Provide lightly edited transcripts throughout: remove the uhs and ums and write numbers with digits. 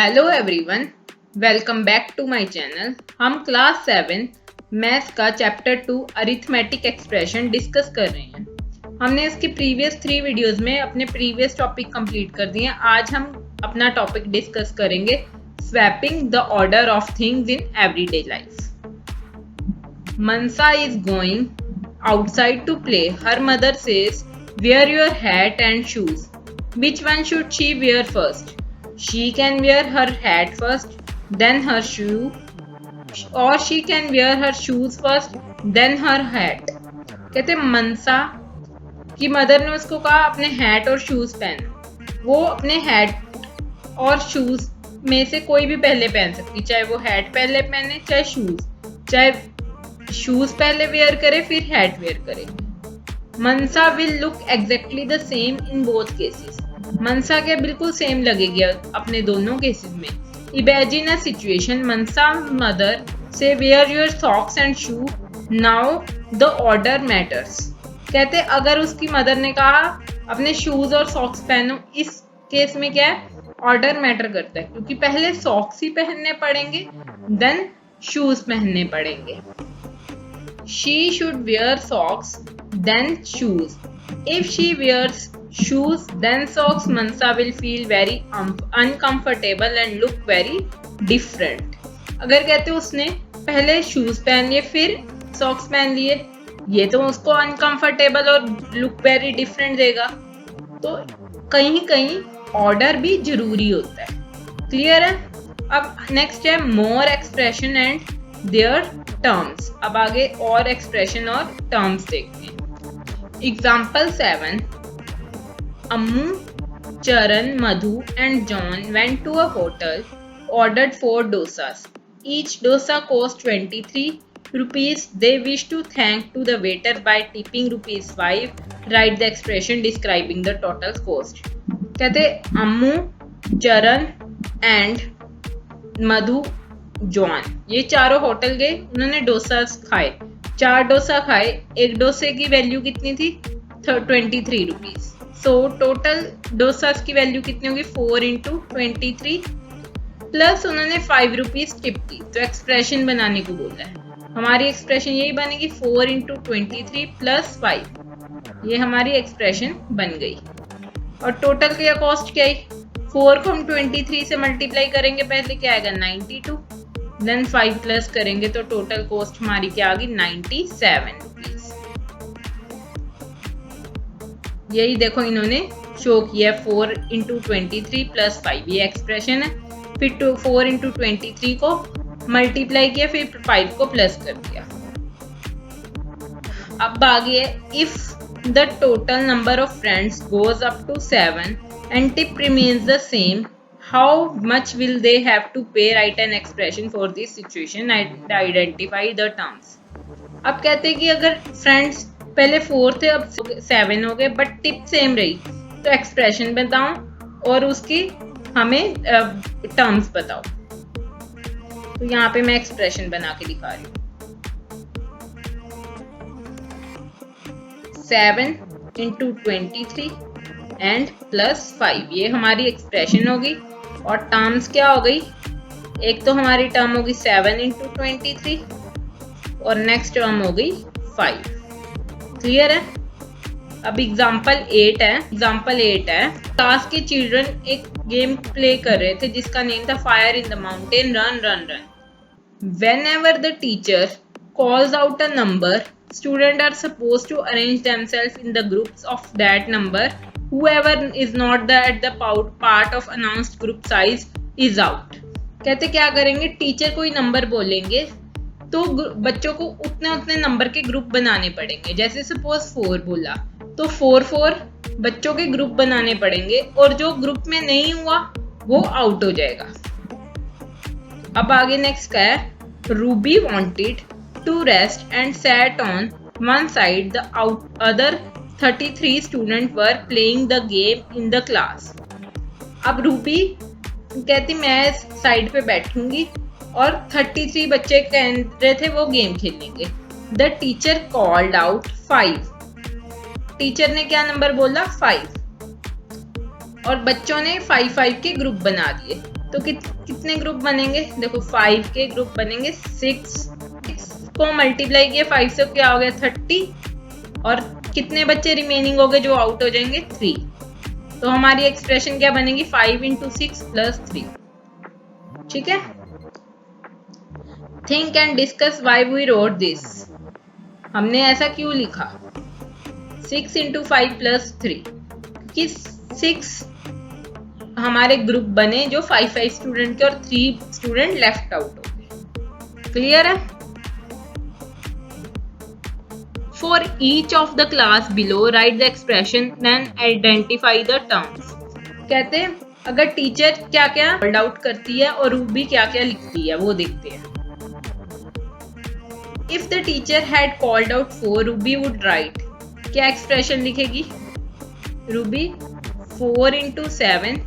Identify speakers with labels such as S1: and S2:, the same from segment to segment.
S1: Hello everyone, welcome back to my channel. हम class 7 maths का chapter 2 arithmetic expression discuss कर रहे हैं। हमने इसकी प्रीवियस 3 वीडियोस में अपने प्रीवियस टॉपिक कंप्लीट कर दिए हैं। आज हम अपना टॉपिक डिस्कस करेंगे swapping the order of things in everyday life. Mansa is going outside to play. Her mother says wear your hat and shoes. Which one should she wear first? She can wear her hat first, then her shoe, or she can wear her shoes first, then her hat. कहते मनसा की mother ने उसको कहा अपने hat और shoes पहन। वो अपने हैट और शूज में से कोई भी पहले पहन सकती, चाहे वो हैट पहले पहने चाहे शूज पहले वेयर करे फिर हैट वेयर करे। Mansa will look exactly the same in both cases. Mansa क्या बिल्कुल सेम लगेगी अपने दोनों केसेस में। Imagine a situation, Mansa mother से wear your socks and shoe, now the order matters. कहते अगर उसकी मदर ने कहा अपने शूज और सॉक्स पहनो, इस केस में क्या है, ऑर्डर मैटर करता है क्योंकि पहले सॉक्स ही पहनने पड़ेंगे देन शूज पहनने पड़ेंगे। She should wear socks then shoes. If she wears shoes then socks, Mansa will feel very uncomfortable and look very different. अगर कहते उसने पहले शूज पहन लिए फिर सॉक्स पहन लिए, ये तो उसको अनकंफर्टेबल और लुक वेरी डिफरेंट देगा। तो कहीं कहीं ऑर्डर भी जरूरी होता है। क्लियर है? अब नेक्स्ट है मोर एक्सप्रेशन एंड देयर टर्म्स। अब आगे और एक्सप्रेशन और टर्म्स देखते हैं। Example 7, Ammu, Charan, Madhu and John went to a hotel, ordered 4 dosas. Each dosa cost 23 rupees. They wish to thank to the waiter by tipping rupees 5. Write the expression describing the total cost. कहते अम्मू, चरण and Madhu, John, ये चारों hotel गए, उन्होंने डोसा खाए, 4 डोसा खाए। एक डोसे की वैल्यू कितनी थी? 23 रुपीज। सो टोटल डोसास की वैल्यू कितनी होगी? 4 × 23 प्लस उन्होंने 5 रुपीज टिप की। तो एक्सप्रेशन बनाने को बोला है। हमारी एक्सप्रेशन यही बनेगी 4 × 23 प्लस 5। ये हमारी एक्सप्रेशन बन गई। और टोटल का कॉस्ट क्या है? 4 को हम 23 से मल्टीप्लाई करेंगे, पहले क्या आएगा 92, देन 5 प्लस करेंगे तो टोटल कॉस्ट हमारी क्या आ गई 97 रुपीज। यही देखो इन्होंने शो किया 4 × 23 प्लस 5, ये एक्सप्रेशन है। फिर 4 × 23 को मल्टीप्लाई किया, फिर 5 को प्लस कर दिया। अब आगे है if the total number of friends goes up to 7 and tip remains the same, how much will they have to pay? Write an expression for this situation and identify the terms. अब कहते हैं कि अगर friends पहले 4 थे अब 7 हो गए बट टिप सेम रही, तो एक्सप्रेशन बताओ और उसकी हमें टर्म्स बताओ। तो यहाँ पे मैं एक्सप्रेशन बना के दिखा रही हूँ। 7 × 23 एंड प्लस 5, ये हमारी एक्सप्रेशन होगी। और टर्म्स क्या हो गई? एक तो हमारी टर्म होगी 7 × 23 और नेक्स्ट टर्म हो गई 5। क्लियर है? अब एग्जाम्पल 8 है। क्लास के चिल्ड्रन एक गेम प्ले कर रहे थे जिसका नेम था fire in the mountain, run run run. Whenever the teacher calls out a number, student are suppose to arrange themselves in the groups of that number. Whoever is not at the part of announced group size is out. कहते क्या करेंगे? Teacher कोई number बोलेंगे तो बच्चों को उतने number के ग्रुप बनाने पड़ेंगे। जैसे सपोज 4 बोला तो 4 बच्चों के ग्रुप बनाने पड़ेंगे और जो ग्रुप में नहीं हुआ वो आउट हो जाएगा। अब आगे नेक्स्ट क्या है? Ruby wanted to rest and sat on one side. The other 33 students were playing the game in the class. अब रूबी कहती मैं साइड पे बैठूंगी और 33 बच्चे कह रहे थे वो गेम खेलेंगे। The teacher called out 5. Teacher ने क्या नंबर बोला? 5। और बच्चों ने 5 के ग्रुप बना दिए। तो कितने ग्रुप बनेंगे? देखो 5 के ग्रुप बनेंगे। 6 को मल्टीप्लाई किया 5 से क्या हो गया 30, और कितने बच्चे रिमेनिंग हो गए जो आउट हो जाएंगे? 3। तो हमारी एक्सप्रेशन क्या बनेगी? 5 × 6 + 3। ठीक है। Think and discuss why we wrote this. हमने ऐसा क्यों लिखा? 6 × 5 + 3, क्योंकि 6 हमारे ग्रुप बने जो 5 स्टूडेंट के और 3 स्टूडेंट लेफ्ट आउट हो गए। क्लियर है? For each of the class below write the expression then identify the terms. कहते हैं अगर टीचर क्या क्या कॉल्ड आउट करती है और रूबी क्या क्या लिखती है वो देखते हैं। If the teacher had called out 4, Ruby would write, क्या एक्सप्रेशन लिखेगी? रूबी 4 × 7,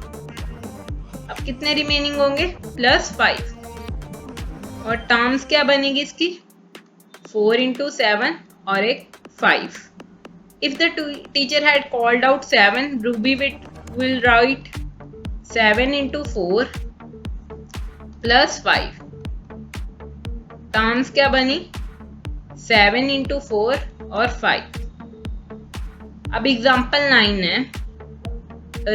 S1: अब कितने रिमेनिंग होंगे? +5, और टर्म्स क्या बनेगी इसकी? 4 × 7 और एक 5। If the teacher had called out 7, Ruby will write 7 × 4 + 5। Terms क्या बनी? 7 × 4 और 5। अब एग्जाम्पल 9 है।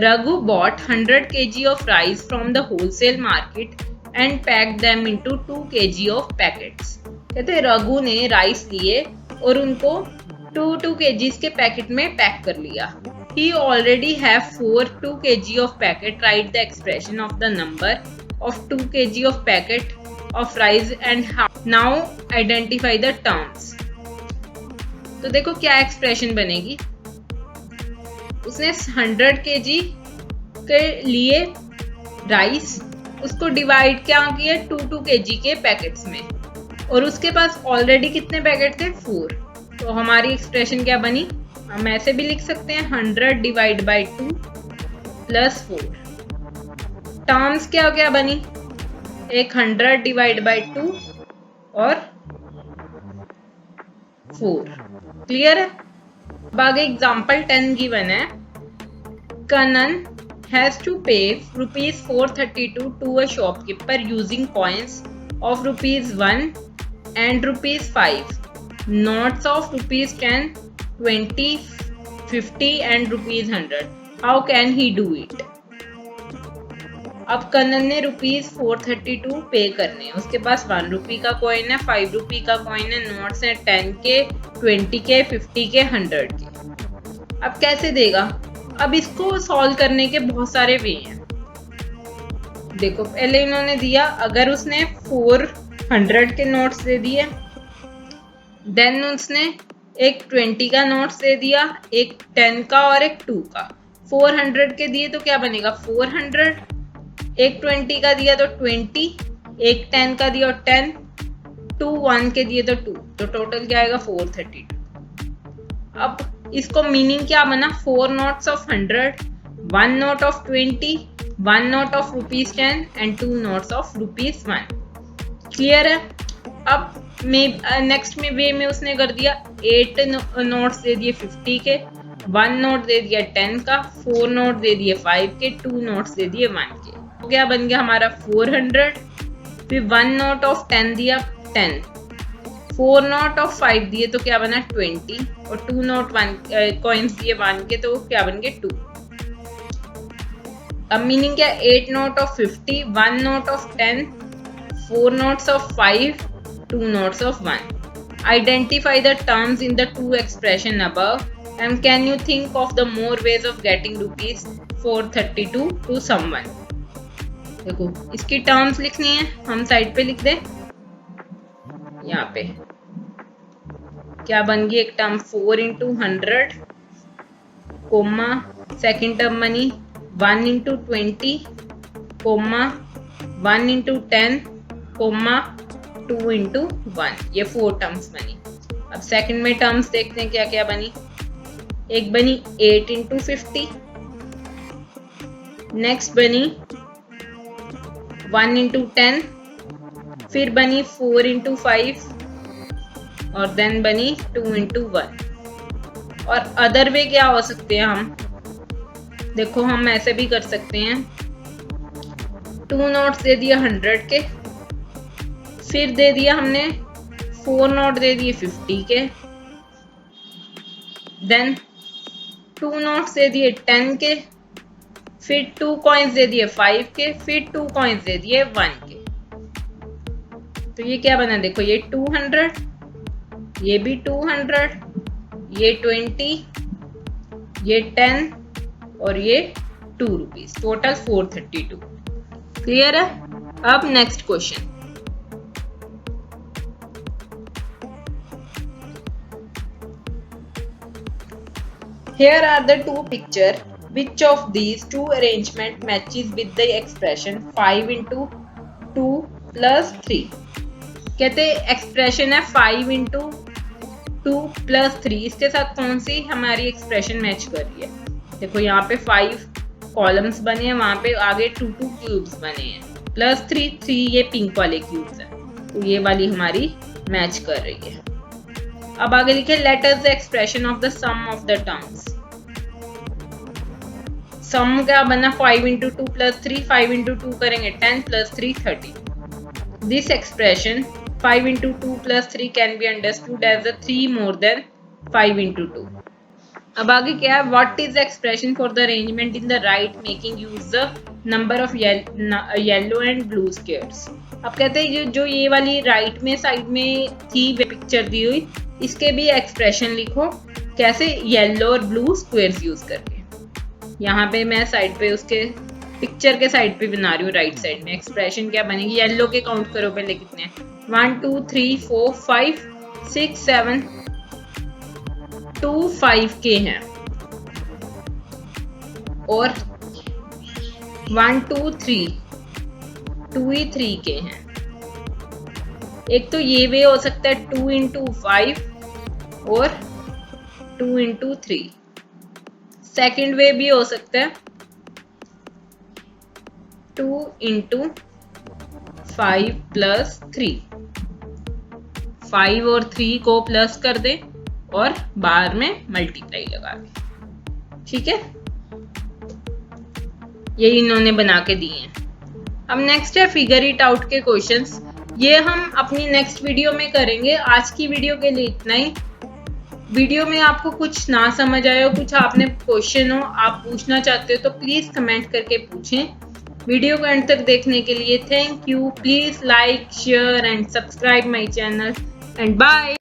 S1: Raghu bought 100 kg of rice from the wholesale market and packed them into 2 kg of packets. कहते हैं रघु ने राइस लिए और उनको 2 kg के पैकेट में पैक कर लिया। He already have 2 kg of packet. Write the expression of the number of 2 kg of packet of rice and how. Now identify the terms. तो देखो क्या एक्सप्रेशन बनेगी। उसने 100 kg के लिए राइस, उसको डिवाइड क्या किया 2 kg के पैकेट्स में, और उसके पास ऑलरेडी कितने पैकेट थे? 4। तो हमारी एक्सप्रेशन क्या बनी? हम ऐसे भी लिख सकते हैं 100 / 2 + 4। टर्म्स क्या क्या बनी? एक 100 / 2 और 4। क्लियर है? आगे एग्जाम्पल 10 गिवन है। Kanan has to pay ₹432 to a shopkeeper using coins of ₹1 and ₹5, notes of ₹10, 20, 50 and ₹100. How can he do it? अब कनन ने ₹432 पे करने हैं। उसके पास 1 रुपये का कॉइन है, 5 रुपये का कॉइन है, नोट्स हैं 10 के, 20 के, 50 के, 100 के। अब कैसे देगा? अब इसको सॉल्व करने के बहुत सारे वे हैं। देखो पहले इन्होंने दिया, अगर उसने 400 के नोट्स दे दिए, देन उसने एक 20 का नोट्स दे दिया, एक 10 का और एक 2 का। 400 के दिए तो क्या बनेगा? 400, एक 20 का दिया तो 20, एक 10 का दिया 10, 2 1 के दिए तो 2, तो टोटल क्या आएगा? 432। अब इसको मीनिंग क्या बना? 4 notes of 100, 1 note of 20, 1 note of ₹10 and 2 notes of ₹1। Clear है? अब नेक्स्ट में वे में उसने कर दिया 8 नोट्स दे दिए 50 के, 1 नोट दे दिया 10 का, 4 नोट दे दिए 5 के, 2 नोट्स दे दिए 1 के। तो क्या बन गया हमारा 400। फिर 1 नोट ऑफ 10 दिया 10, 4 नोट ऑफ 5 दिए तो क्या बना 20, और 2 नोट 1 कॉइन्स दिए 1 के तो क्या बन गए 2। अब मीनिंग क्या? 8 note of 50, 1 note of 10, 4 notes of 5, 2 notes of 1. Identify the terms in the two expression above, and can you think of the more ways of getting ₹432 to someone? देखो इसकी टर्म्स लिखनी है, हम साइड पे लिख दें। यहाँ पे क्या बन गई एक टर्म 4 × 100, कोमा सेकेंड टर्म बनी 1 × 20, कोमा 1 × 10, कोमा 2 × 1। ये 4 टर्म्स बनी। अब सेकंड में टर्म्स देखते हैं क्या क्या बनी। एक बनी 8 × 50, नेक्स्ट बनी 1 × 10, फिर बनी 4 × 5 और देन बनी 2 × 1। और अदर वे क्या हो सकते हैं? हम देखो हम ऐसे भी कर सकते हैं 2 नोट्स दे दिए 100 के, फिर दे दिया हमने 4 नोट दे दिए 50 के, देन 2 नोट्स दे दिए 10 के, फिर 2 कॉइन्स दे दिए 5 के, फिर 2 कॉइन्स दे दिए 1 के। तो ये क्या बना, देखो ये 200, ये भी 200, ये 20, ये 10 और ये 2 रुपीज, टोटल 432। क्लियर है? अब next question, here are the two picture, which of these two arrangement matches with the expression 5 into 2 plus 3। कहते एक्सप्रेशन है 5 into 2 plus 3, इसके साथ कौन सी हमारी एक्सप्रेशन मैच कर रही है। देखो यहाँ पे 5 कॉलम्स बने हैं, वहां पे आगे 2 क्यूब्स बने हैं, प्लस 3 ये पिंक वाले क्यूब्स हैं, तो ये वाली हमारी मैच कर रही है। अब आगे लिखे let us the expression of the sum of the terms. Sum क्या बना, 5 into 2 plus 3, 5 into 2 करेंगे 10 plus 3 30। This expression 5 into 2 plus 3 can be understood as the 3 more than 5 into 2। अब आगे क्या है, what is the expression for the arrangement in the right making use the number of yellow and blue squares। अब कहते हैं जो ये वाली राइट में साइड में थी पिक्चर दी हुई, इसके भी एक्सप्रेशन लिखो, कैसे, येलो और ब्लू स्क्वायर्स यूज करके। यहाँ पे मैं साइड पे उसके पिक्चर के साइड पे बना रही हूँ, राइट साइड में एक्सप्रेशन क्या बनेगी, येलो के काउंट करो पहले कितने हैं, 1 2 3 4 5 6 7 2 5 के हैं, और 1 2 3 2 ही 3 के हैं। एक तो ये वे हो सकता है 2 into 5 और 2 into 3। सेकेंड वे भी हो सकता है 2 into 5 plus 3, 5 और 3 को प्लस कर दे और बाहर में मल्टीप्लाई लगा दे। ठीक है, ये इन्होंने बना के दिए हैं। अब नेक्स्ट है फिगर इट आउट के क्वेश्चंस, ये हम अपनी नेक्स्ट वीडियो में करेंगे। आज की वीडियो के लिए इतना ही। वीडियो में आपको कुछ ना समझ आए हो, कुछ आपने क्वेश्चन हो, आप पूछना चाहते हो, तो प्लीज कमेंट करके पूछें। वीडियो को एंड तक देखने के लिए thank you. Please like, share and subscribe my channel and bye.